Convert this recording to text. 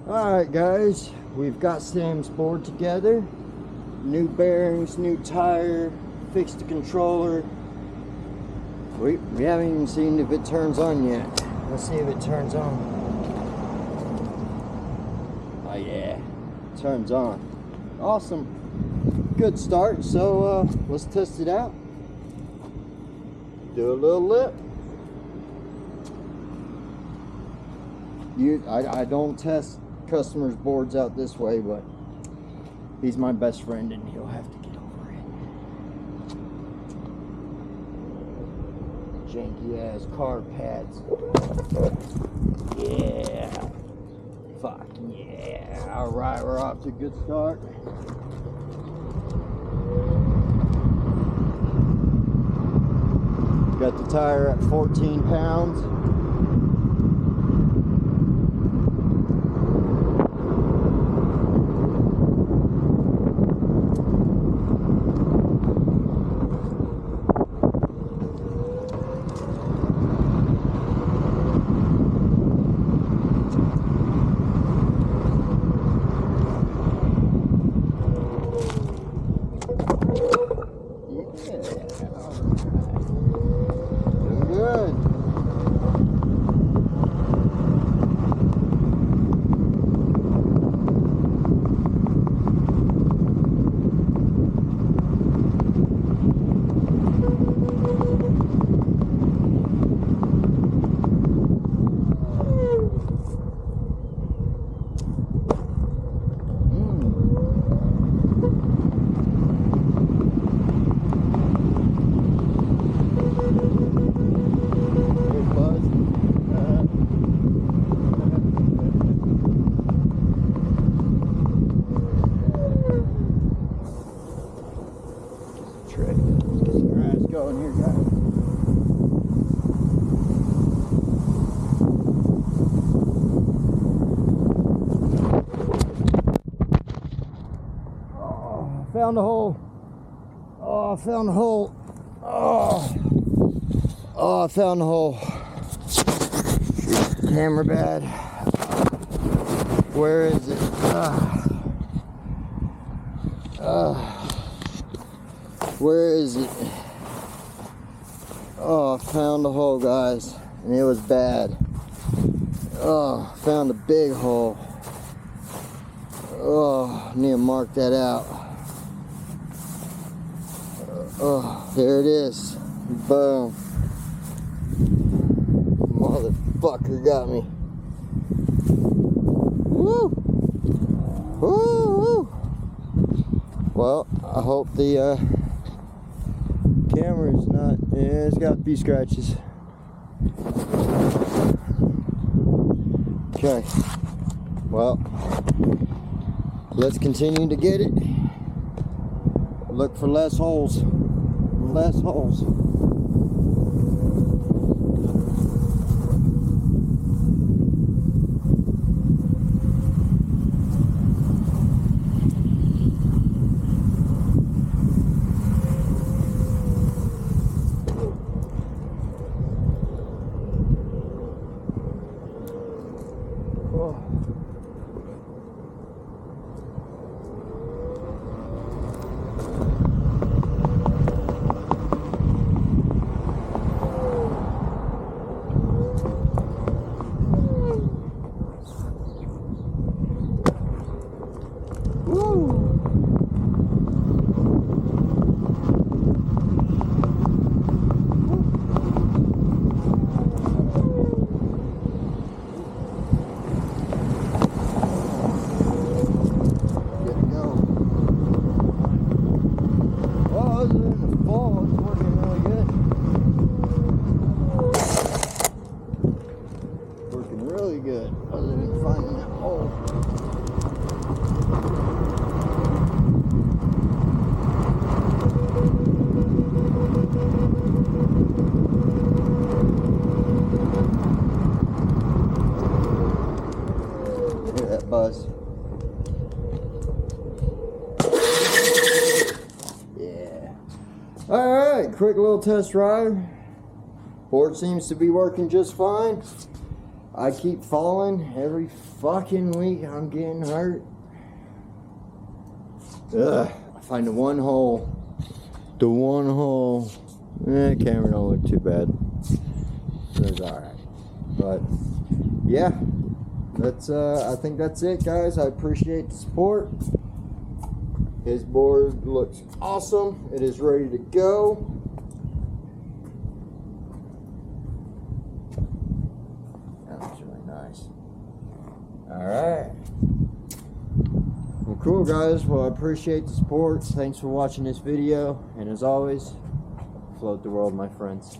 Alright guys, we've got Sam's board together. New bearings, new tire, fixed the controller. We haven't even seen if it turns on yet. Let's see if it turns on. Oh yeah, it turns on. Awesome. Good start, so let's test it out. Do a little lip. I don't test customers' boards out this way, but he's my best friend and he'll have to get over it. Janky ass car pads. Yeah. Fuck yeah. Alright, we're off to a good start. Got the tire at 14 pounds. Going here, guys. Oh, I found a hole. Oh, I found a hole. Oh, I found a hole. Camera bad. Where is it? Where is it? Oh, I found a hole, guys, and it was bad. Oh, found a big hole. Oh, need to mark that out. Oh, there it is. Boom. Motherfucker got me. Woo! Woo! Woo! Well, I hope the camera's not, yeah, it's got a few scratches. Okay, well, let's continue to get it. Look for less holes. Less holes. Buzz. Yeah. Alright, quick little test ride. Board seems to be working just fine. I keep falling every fucking week. I'm getting hurt. Ugh. I find the one hole. The one hole. Camera don't look too bad. It's alright. But yeah. That's I think that's it, guys. I appreciate the support. His board looks awesome. It is ready to go. That looks really nice. Alright. Well, cool, guys. Well, I appreciate the support. Thanks for watching this video. And as always, float the world, my friends.